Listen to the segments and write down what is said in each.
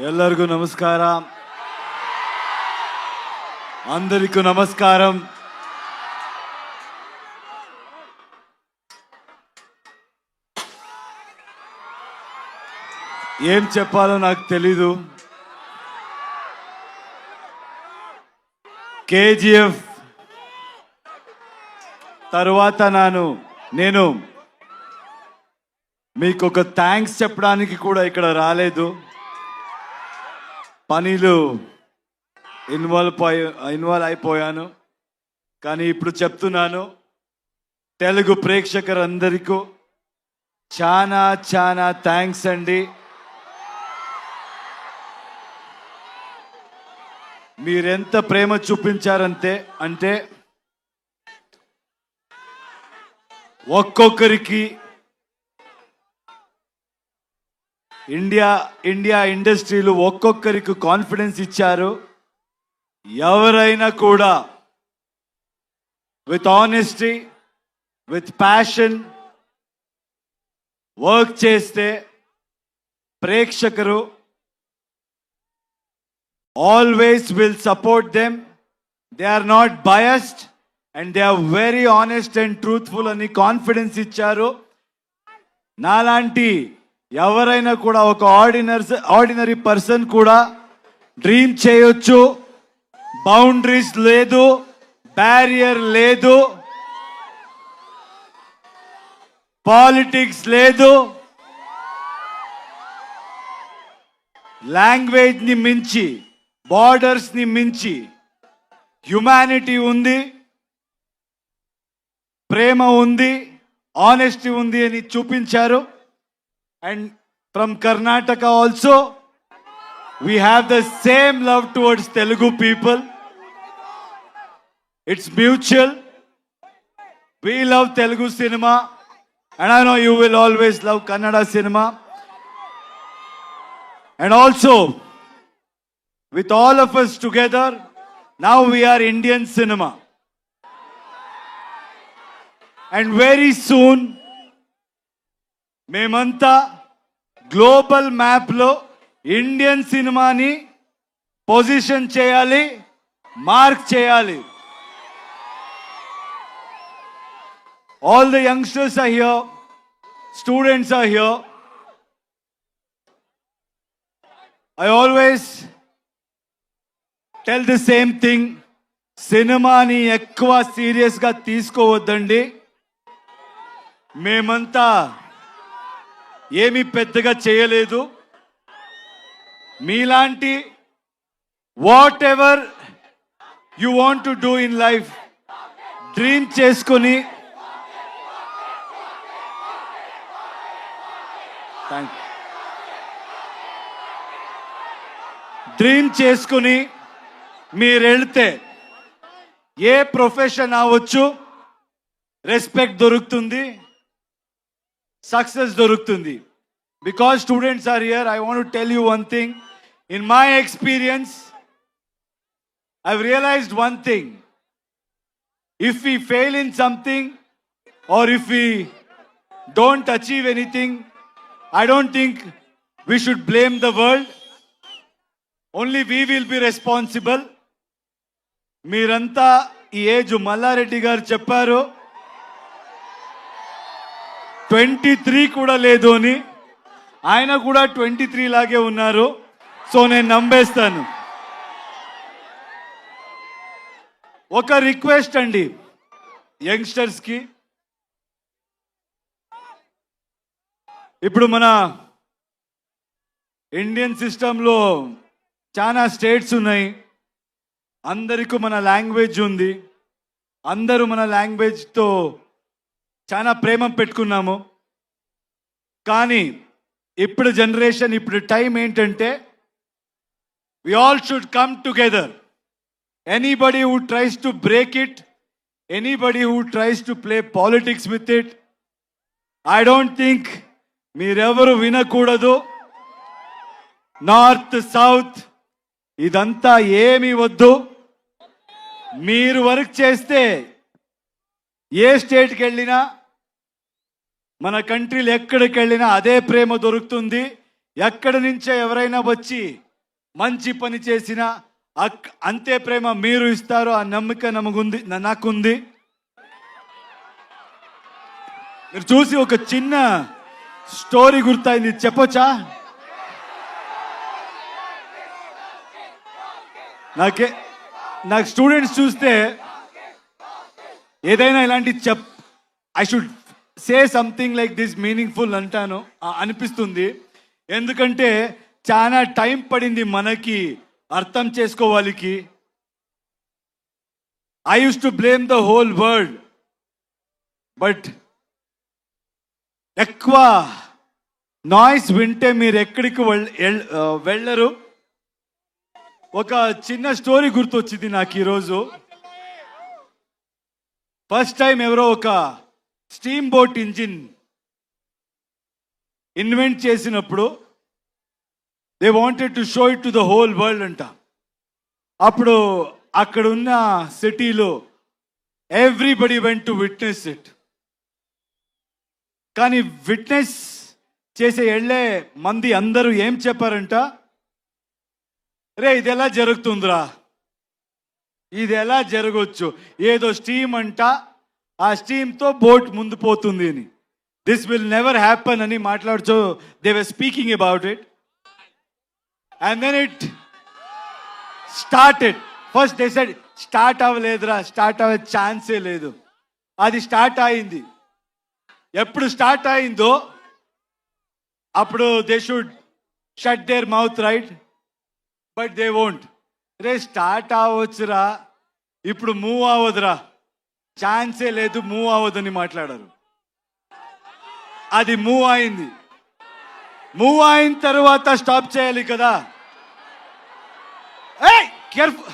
ಎಲ್ಲರಿಗೂ ನಮಸ್ಕಾರ. అందరికీ నమస్కారం. ఏం చెప్పాలో నాకు తెలీదు. కేజీఎఫ్ తర్వాత నేను మీకు ఒక థ్యాంక్స్ చెప్పడానికి కూడా ఇక్కడ రాలేదు. పనిలో ఇన్వాల్వ్ అయిపోయాను. కానీ ఇప్పుడు చెప్తున్నాను, తెలుగు ప్రేక్షకులందరికీ చాలా చాలా థ్యాంక్స్ అండి. మీరెంత ప్రేమ చూపించారంటే ఒక్కొక్కరికి ఇండియా ఇండస్ట్రీలో ఒక్కొక్కరికి కాన్ఫిడెన్స్ ఇచ్చారు. ఎవరైనా కూడా with honesty, with passion work చేస్తే ప్రేక్షకులు always will support them. They are not biased and they are very honest and truthful అని కాన్ఫిడెన్స్ ఇచ్చారు. నాలాంటి ఎవరైనా కూడా ఒక ఆర్డినరీ పర్సన్ కూడా డ్రీమ్ చేయొచ్చు. బౌండరీస్ లేదు, బ్యారియర్ లేదు, పాలిటిక్స్ లేదు, లాంగ్వేజ్ ని మించి, బార్డర్స్ ని మించి హ్యుమానిటీ ఉంది, ప్రేమ ఉంది, ఆనెస్టీ ఉంది అని చూపించారు. And from Karnataka also, we have the same love towards Telugu people. It's mutual. We love Telugu cinema, and I know you will always love Kannada cinema. And also, with all of us together, now we are Indian cinema. And very soon, మేమంతా global మ్యాప్లో Indian సినిమాని position చేయాలి, mark చేయాలి. All the youngsters are here, students are here. I always tell the same thing, సినిమాని ఎక్కువ సీరియస్గా తీసుకోవద్దండి. మేమంతా ఏమీ పెద్దగా చేయలేదు. మీలాంటి whatever you want to do in life dream చేసుకొని మీరు వెళ్తే ఏ ప్రొఫెషన్ అవ్వచ్చు, రెస్పెక్ట్ దొరుకుతుంది, success దొరుకుతుంది. Because students are here, I want to tell you one thing. In my experience, I've realized one thing. If we fail in something or if we don't achieve anything, I don't think we should blame the world. Only we will be responsible. మీరంతా ఈ age Mallareddy గారు చెప్పారు 23 కూడా లేదు అని. ఆయన కూడా 23 లాగే ఉన్నారు. సో నేను నమ్మేస్తాను. ఒక రిక్వెస్ట్ అండి యంగ్స్టర్స్కి, ఇప్పుడు మన ఇండియన్ సిస్టంలో చాలా స్టేట్స్ ఉన్నాయి. అందరికీ మన లాంగ్వేజ్ ఉంది. అందరూ మన లాంగ్వేజ్తో చాలా ప్రేమ పెట్టుకున్నాము. కానీ ఇప్పుడు జనరేషన్, ఇప్పుడు టైం ఏంటంటే we all should come together. Anybody who tries to break it, anybody who tries to play politics with it, I don't think మీరెవరు వినకూడదు. నార్త్ సౌత్ ఇదంతా ఏమీ వద్దు. మీరు వర్క్ చేస్తే ఏ స్టేట్కి వెళ్ళినా, మన కంట్రీలో ఎక్కడికి వెళ్ళినా అదే ప్రేమ దొరుకుతుంది. ఎక్కడి నుంచో ఎవరైనా వచ్చి మంచి పని చేసిన అంతే ప్రేమ మీరు ఇస్తారు. ఆ నమ్మకం నాకుంది. మీరు చూసి ఒక చిన్న స్టోరీ గుర్తయింది, చెప్పొచ్చా? నాకు స్టూడెంట్స్ చూస్తే ఏదైనా ఇలాంటి I should say something like this meaningful అంటాను అనిపిస్తుంది. ఎందుకంటే చాలా టైం పడింది మనకి అర్థం చేసుకోవాలికి. I use to blame the whole world, but ఎక్కువ నాయిస్ వింటే మీరు ఎక్కడికి వెళ్ళరు. ఒక చిన్న స్టోరీ గుర్తొచ్చింది నాకు ఈరోజు. ఫస్ట్ టైం ఎవరో ఒక స్టీమ్ బోట్ ఇంజిన్ ఇన్వెంట్ చేసినప్పుడు they wanted to show it to the whole world అంట. అప్పుడు అక్కడ ఉన్న సిటీలో everybody went to witness it. కానీ విట్నెస్ చేసే వెళ్ళే మంది అందరూ ఏం చెప్పారంట, రే ఇది ఎలా జరుగుతుందిరా, ఇది ఎలా జరగవచ్చు, ఏదో స్టీమ్ అంట, ఆ స్టీమ్తో బోట్ ముందు పోతుంది అని, దిస్ విల్ నెవర్ హ్యాపన్ అని మాట్లాడుతూ they were speaking about it. And then it started. First they said start అవ్వలేదురా, స్టార్ట్ అవ్వే ఛాన్సే లేదు. అది స్టార్ట్ అయింది. ఎప్పుడు స్టార్ట్ అయిందో అప్పుడు they should shut their mouth, right? But they won't. రే స్టార్ట్ అవ్వచ్చురా, ఇప్పుడు మూవ్ అవ్వదురా, ఛాన్సే లేదు, మూవ్ అవ్వదని మాట్లాడారు. అది మూవ్ అయింది. మూవ్ అయిన తర్వాత స్టాప్ చేయాలి కదా. ఏయ్ careful,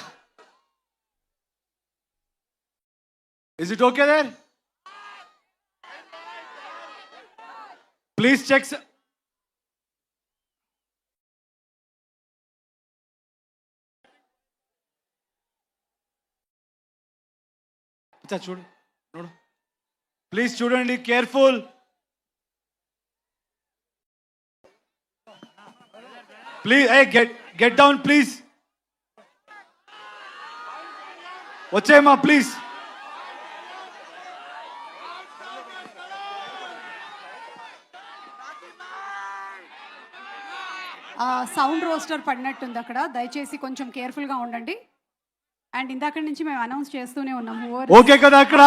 is it okay there? Please check. చూడు చూడు ప్లీజ్, చూడండి, careful. Please get down please. వచ్చేయమ్మా ప్లీజ్. సౌండ్ రోస్టర్ పడినట్టుంది అక్కడ, దయచేసి కొంచెం కేర్ఫుల్గా ఉండండి. అండ్ ఇందాక నుంచి మేము అనౌన్స్ చేస్తూనే ఉన్నాము. ఓకే కదా అక్కడ?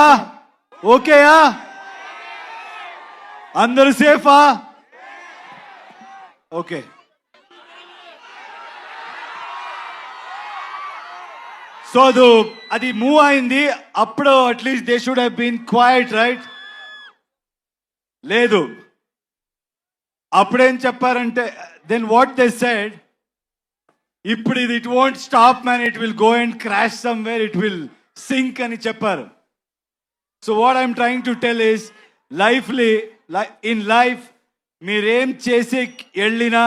ఓకేయా? అందరు సేఫా? ఓకే. సో అది మూవ్ అయింది. అప్పుడు at least they should have been quiet, right? లేదు. అప్పుడేం చెప్పారంటే, దెన్ వాట్ దే సెడ్, ఇప్పుడు ఇది it won't stop man, it will go and crash somewhere, it will sink అని చెప్పారు. So what I'm trying to tell is, in life మీరేం చేసి వెళ్ళినా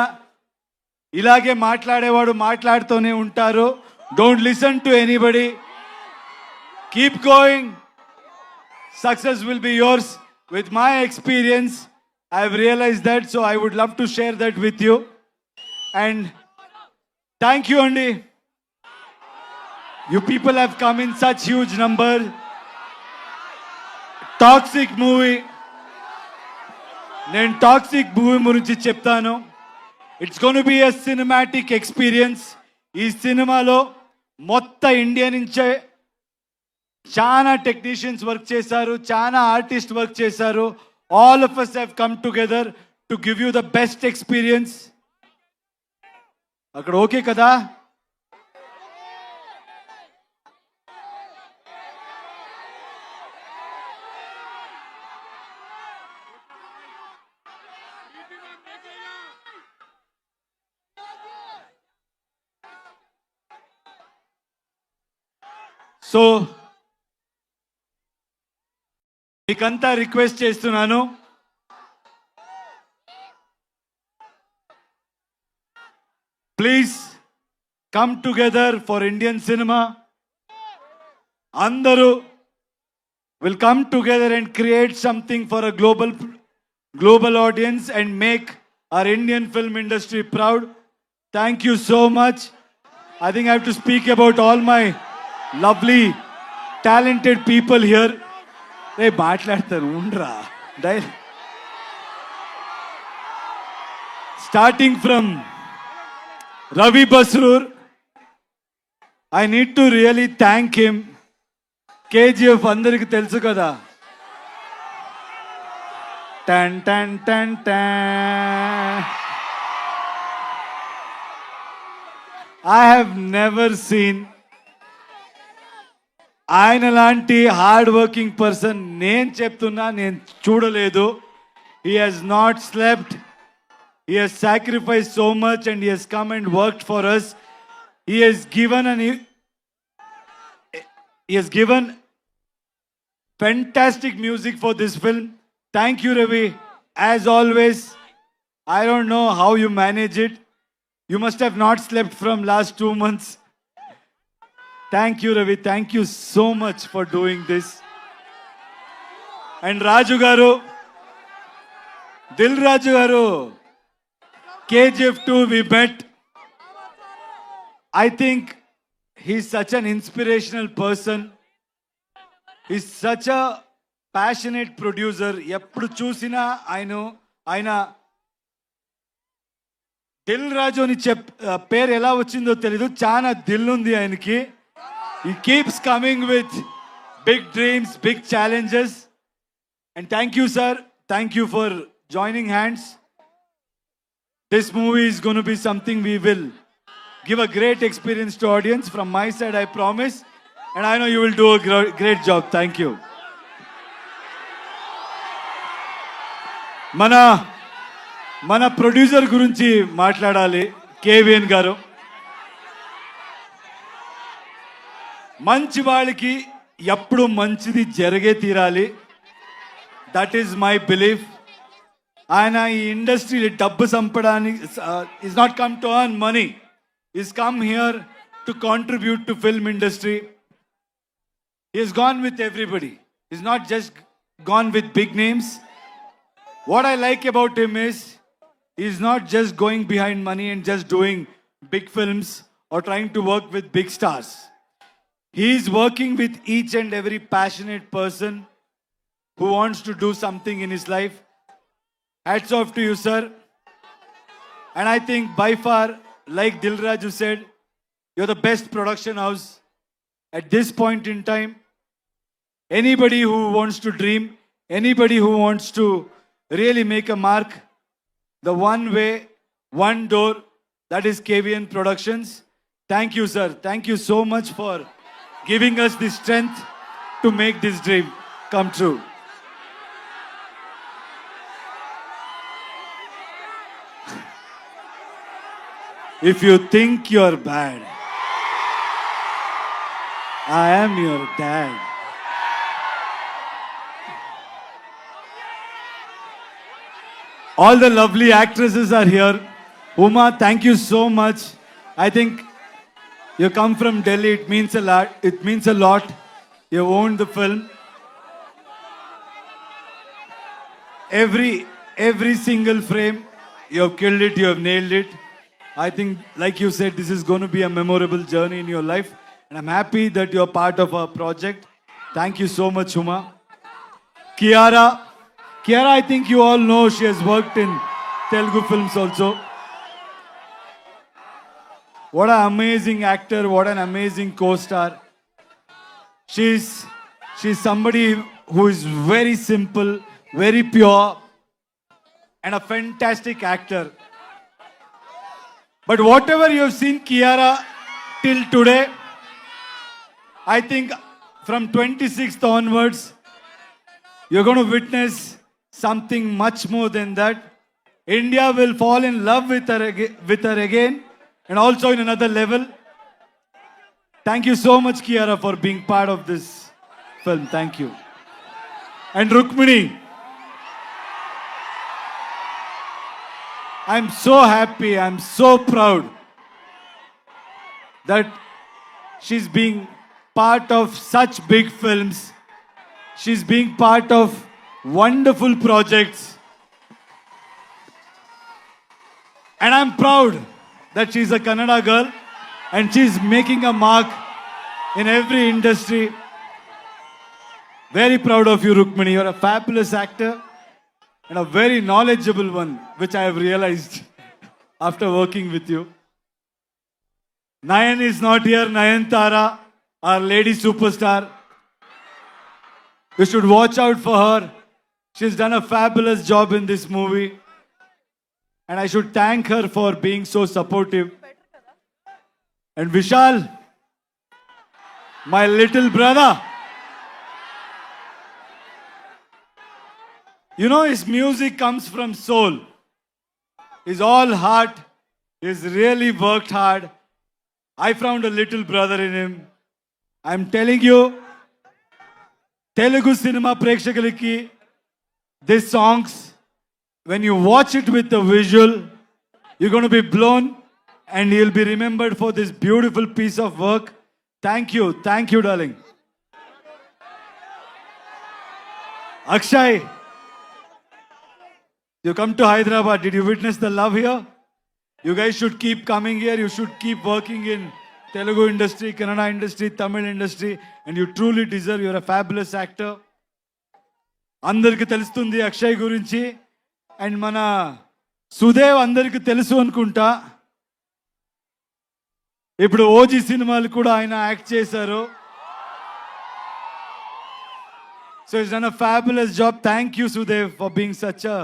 ఇలాగే మాట్లాడేవాడు మాట్లాడుతూనే ఉంటారు. Don't listen to anybody, keep going, success will be yours. With my experience I have realized that, so I would love to share that with you. And thank you, Andy. You people have come in such huge number. Toxic movie. Nen toxic movie gurinchi cheptanu. It's going to be a cinematic experience. Ee cinema lo motta India nunche chaana technicians work chesaru, chaana artists work chesaru. All of us have come together to give you the best experience. అక్కడ okay కదా? So మీకంతా request చేస్తున్నాను, please come together for Indian cinema. అందరూ will come together and create something for a global audience and make our Indian film industry proud. Thank you so much. I think I have to speak about all my lovely, talented people here. Hey, మాట్లాడతాను ఉండరా. Starting from Ravi Basrur, I need to really thank him. KGF అందరికి తెలుసు కదా. Tan tan tan tan. I have never seen ఆయన లాంటి hard working person నేను చెప్తున్నా నేను చూడలేదు. He has not slept. He has sacrificed so much and he has come and worked for us. He has given fantastic music for this film. Thank you, Ravi. As always, I don't know how you manage it. You must have not slept from last 2 months. Thank you, Ravi. Thank you so much for doing this. And Raju Garu, Dil Raju Garu, KGF 2 we met. I think he's such an inspirational person. He's such a passionate producer. ఎప్పుడు చూసినా ఆయన దిల్ రాజు అని పేరు ఎలా వచ్చిందో తెలీదు, చాలా దిల్ ఉంది ఆయనకి. He keeps coming with big dreams, big challenges. And thank you, sir. Thank you for joining hands. This movie is going to be something we will give a great experience to audience. From my side, I promise. And I know you will do a great job. Thank you. మన producer గురించి మాట్లాడాలి. KVN గారు మంచి వాళ్ళకి ఎప్పుడు మంచిది జరిగే తీరాలి. That is my belief. ఆయన ఈ ఇండస్ట్రీ డబ్బు సంపడానికి is not come to earn money, is come here to contribute to film industry. He has gone with everybody. He's not just gone with big names. What I like about him is he's not just going behind money and just doing big films or trying to work with big stars. He's working with each and every passionate person who wants to do something in his life. Hats off to you, sir. And I think by far, like Dilraju said, you're the best production house at this point in time. Anybody who wants to dream, anybody who wants to really make a mark, the one way, one door, that is KVN Productions. Thank you, sir. Thank you so much for giving us the strength to make this dream come true. If you think you're bad, I am your dad. All the lovely actresses are here. Uma, thank you so much. I think you come from Delhi. It means a lot. It means a lot. You owned the film. Every single frame, you have killed it. You have nailed it. I think, like you said, this is going to be a memorable journey in your life. And I'm happy that you're part of our project. Thank you so much, Uma. Kiara, I think you all know she has worked in Telugu films also. What an amazing actor, what an amazing co-star. She's somebody who is very simple, very pure, and a fantastic actor. But whatever you have seen Kiara till today, I think from 26th onwards, you're going to witness something much more than that. India will fall in love with her again, and also in another level. Thank you so much, Kiara, for being part of this film. Thank you. And Rukmini, I'm so happy, I'm so proud that she's being part of such big films. She's being part of wonderful projects. And I'm proud that she's a Kannada girl. and she's making a mark in every industry. Very proud of you, Rukmini. You're a fabulous actor and a very knowledgeable one, which I have realized after working with you. Nayan is not here. Nayan Tara, our lady superstar. You should watch out for her. She's done a fabulous job in this movie. And I should thank her for being so supportive. And Vishal, my little brother. You know, his music comes from soul. He's all heart. He's really worked hard. I found a little brother in him. I'm telling you, Telugu cinema ప్రేక్షకులకి, these songs, when you watch it with the visual, you're going to be blown and you'll be remembered for this beautiful piece of work. Thank you, darling. Akshay, you come to Hyderabad. Did you witness the love here? You guys should keep coming here. You should keep working in Telugu industry, Kannada industry, Tamil industry, and you truly deserve. You're a fabulous actor. అందరికి తెలుస్తుంది అక్షయ్ గురించి, and మన సుదేవ్ అందరికి తెలుసు అనుకుంటా. ఇప్పుడు OG సినిమాలు కూడా ఆయన యాక్ట్ చేశారు. So it's done a fabulous job. Thank you Sudev for being such a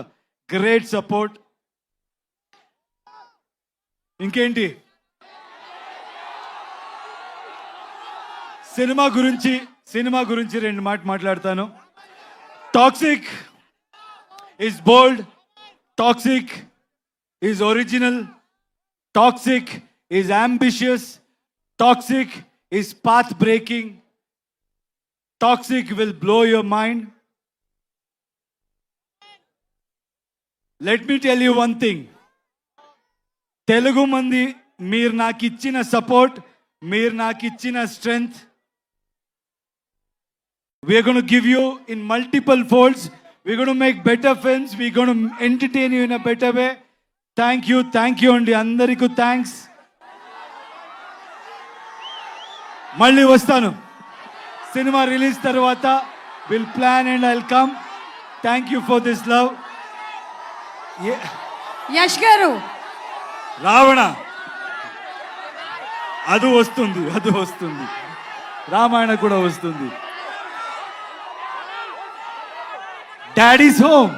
great support. ఇంకేంటి సినిమా గురించి రెండు మాట్లాడతాను. Toxic is bold, toxic is original, toxic is ambitious, toxic is path breaking, toxic will blow your mind. Let me tell you one thing. Telugu మంది, మీరు నాకు ఇచ్చిన support, మీరు నాకు ఇచ్చిన strength, we're going to give you in multiple folds. We're going to make better films. We're going to entertain you in a better way. Thank you అండి, అందరికీ thanks. మళ్ళీ వస్తాను సినిమా రిలీజ్ తర్వాత. Will plan and I'll come. Thank you for this love. Yash garu, Ravana అది వస్తుంది, రామాయణ కూడా వస్తుంది. Daddy's home.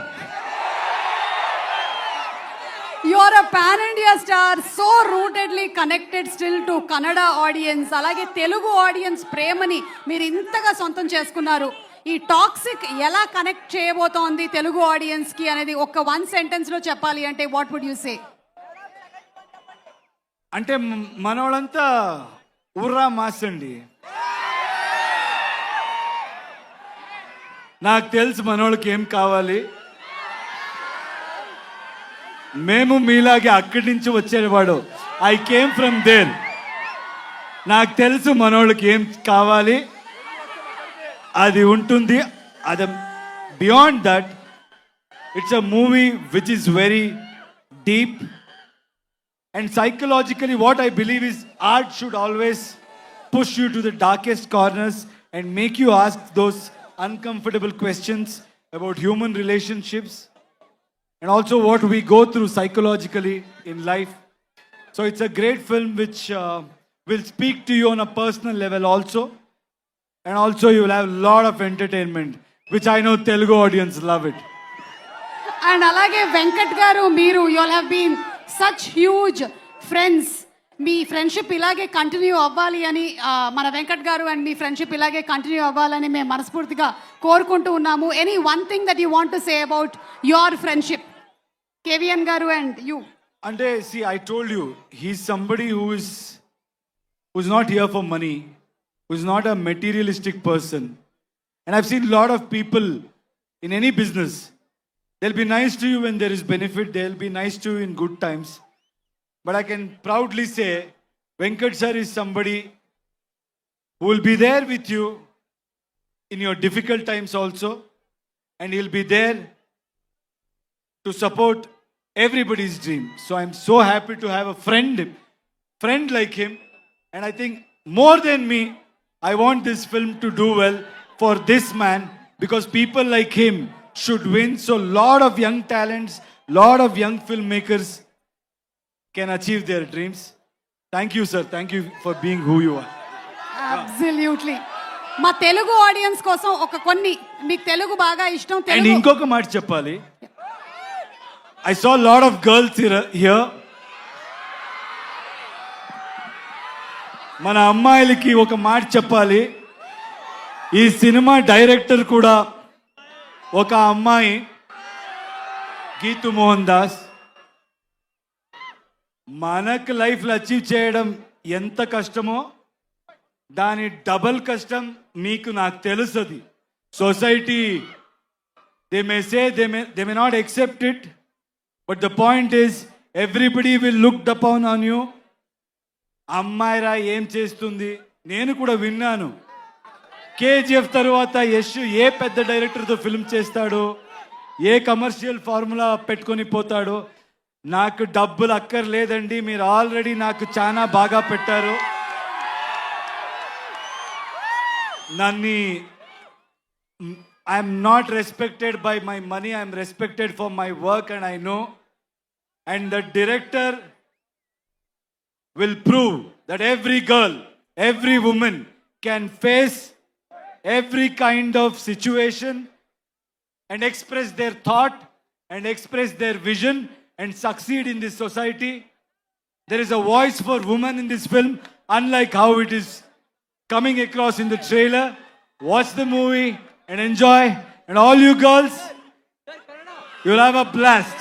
you are a pan India star, so rootedly connected still to Kannada audience. అలాగే తెలుగు ఆడియన్స్ ప్రేమని మీరు ఇంతగా సొంతం చేసుకున్నారు. ఈ టాక్సిక్ ఎలా కనెక్ట్ చేయబోతోంది తెలుగు ఆడియన్స్ కి అనేది ఒక వన్ సెంటెన్స్ లో చెప్పాలి అంటే వాట్ వుడ్ యు సే? అంటే మనోళ్ళంతా ఉర్రా మాస్ అండి. నాకు తెలుసు మనోళ్ళకి ఏం కావాలి. మేము మీలాగే అక్కడి నుంచి వచ్చేవాడు. I came from there. నాకు తెలుసు మనోళ్ళకి ఏం కావాలి, అది ఉంటుంది. అది beyond that, it's a movie which is very deep. And psychologically, what I believe is art should always push you to the darkest corners and make you ask those uncomfortable questions about human relationships and also what we go through psychologically in life. So it's a great film which will speak to you on a personal level also. And also you will have a lot of entertainment, which I know Telugu audience love it. And అలాగే వెంకట్ గారు, మీరు you all have been such huge friends. మీ friendship ఇలాగే continue అవ్వాలి అని, మన Venkat garu and మీ friendship ఇలాగే continue అవ్వాలని మేము మనస్ఫూర్తిగా కోరుకుంటూ ఉన్నాము. Any one thing that you want to say about your friendship, KVN garu and you? అంటే see, I told you, he's somebody who's not here for money, who's not a materialistic person. And I've seen a lot of people in any business. They'll be nice to you when there is benefit. They'll be nice to you in good times. But I can proudly say, Venkat sir is somebody who will be there with you in your difficult times also. And he'll be there to support everybody's dream. So I'm so happy to have a friend like him. And I think more than me, I want this film to do well for this man because people like him should win. So lot of young talents, lot of young filmmakers can achieve their dreams. Thank you, sir. Thank you for being who you are. Absolutely. మా Telugu audience కోసం ఒక కొన్ని మీకు తెలుగు బాగా ఇష్టం And Telugu ఇంకొక మాట చెప్పాలి. I saw a lot of girls here. మన అమ్మాయిలకి ఒక మాట చెప్పాలి. ఈ సినిమా డైరెక్టర్ కూడా ఒక అమ్మాయి, గీతు మోహన్ దాస్. మనకు లైఫ్లో అచీవ్ చేయడం ఎంత కష్టమో దాని డబల్ కష్టం మీకు నాకు తెలుస్తుంది. Society they may say they may not accept it, but the point is everybody will look upon on you. అమ్మాయిరా ఏం చేస్తుంది, నేను కూడా విన్నాను. కేజీఎఫ్ తర్వాత యశ్ ఏ పెద్ద డైరెక్టర్తో ఫిల్మ్ చేస్తాడో, ఏ కమర్షియల్ ఫార్ములా పెట్టుకొని పోతాడో. నాకు డబ్బులు అక్కర్లేదండి, మీరు ఆల్రెడీ నాకు చాలా బాగా పెట్టారు. నన్ను I'm not respected by my money, I'm respected for my work and I know. And the director will prove that every girl, every woman can face every kind of situation and express their thought and express their vision and succeed in this society. There is a voice for women in this film, unlike how it is coming across in the trailer. Watch the movie and enjoy. And all you girls, you'll have a blast.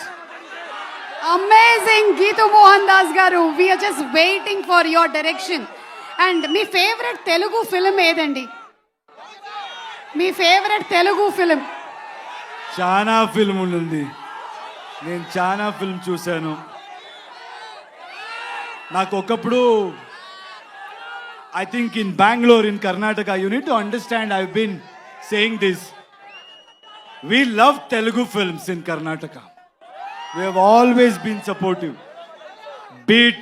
Amazing Geetu Mohan Das garu. We're just waiting for your direction. And మీ favourite Telugu film ఏదండి? మీ favourite Telugu film? చాలా film ఉంది, నేను చాలా film చూశాను. నాకు ఒకప్పుడు I think in Bengaluru, in Karnataka, you need to understand, I been saying this, we love Telugu films in Karnataka. We have always been supportive. Beat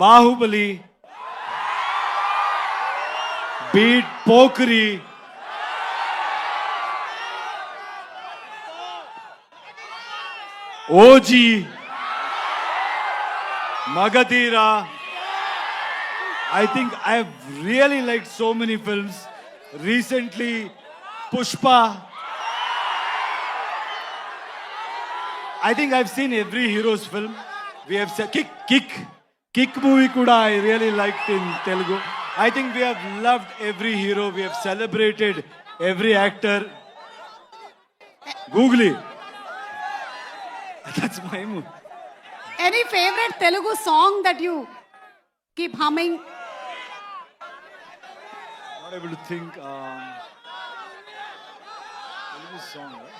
Bahubali, beat Pokri, OG, Magadira. I think I have really liked so many films. Recently, Pushpa. I think I've seen every hero's film. We have said Kick movie kuda I really liked in Telugu. I think we have loved every hero. We have celebrated every actor. Googly. That's my mood. Any favorite Telugu song that you keep humming? Not able to think. Telugu song, right?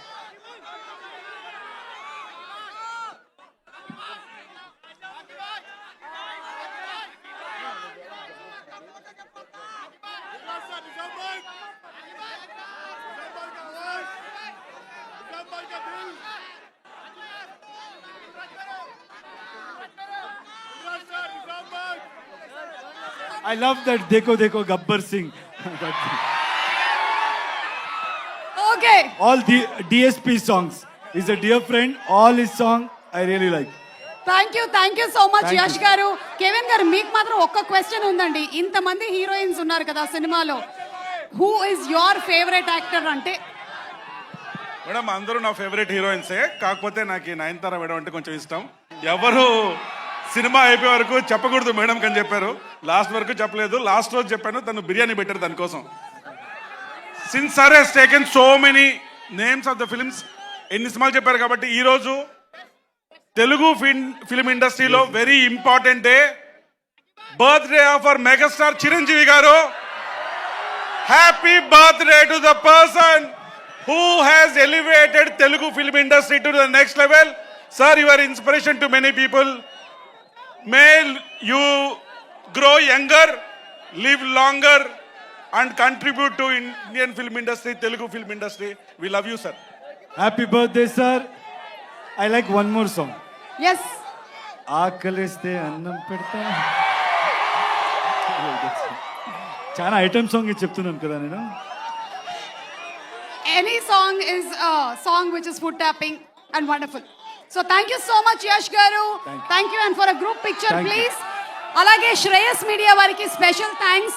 I love that Dekho Dekho Gabbar Singh. Okay. All the DSP songs. He's a dear friend. All his song I really like. Thank you so much Thank you. Yash గారు. Kevin గారు, మీకు మాత్రం ఒక్క question ఉందండి. ఇంతమంది heroines ఉన్నారు కదా సినిమాలో, who is your favourite actor అంటే? మేడం అందరూ నా ఫేవరెట్ హీరోయిన్సే, కాకపోతే నాకు నయనతార మేడం అంటే కొంచెం ఇష్టం. ఎవరు సినిమా అయిపోయే వరకు చెప్పకూడదు మేడం అని చెప్పారు, లాస్ట్ వరకు చెప్పలేదు. లాస్ట్ రోజు చెప్పాను, తను బిర్యానీ పెట్టారు దానికోసం. Since sir he's taken so many names of the films, ఎన్ని సినిమాలు చెప్పారు కాబట్టి ఈరోజు తెలుగు ఫిల్మ్ ఇండస్ట్రీలో very important day, birthday of our megastar Chiranjeevi garu. Happy birthday to the person who has elevated Telugu film industry to the next level. Sir, you are inspiration to many people. May you grow younger, live longer and contribute to Indian film industry, Telugu film industry. We love you, sir. Happy birthday, sir. I like one more song. Yes. ఆకలిస్తే అన్నం పెడతా. చాలా item song చెప్తున్నాను కదా నేను. Any song is a song which is foot tapping and wonderful. So thank you so much, Yash Garu. Thank you, and for a group picture, Thank you. please. అలాగే Shreyas media వారికి special thanks.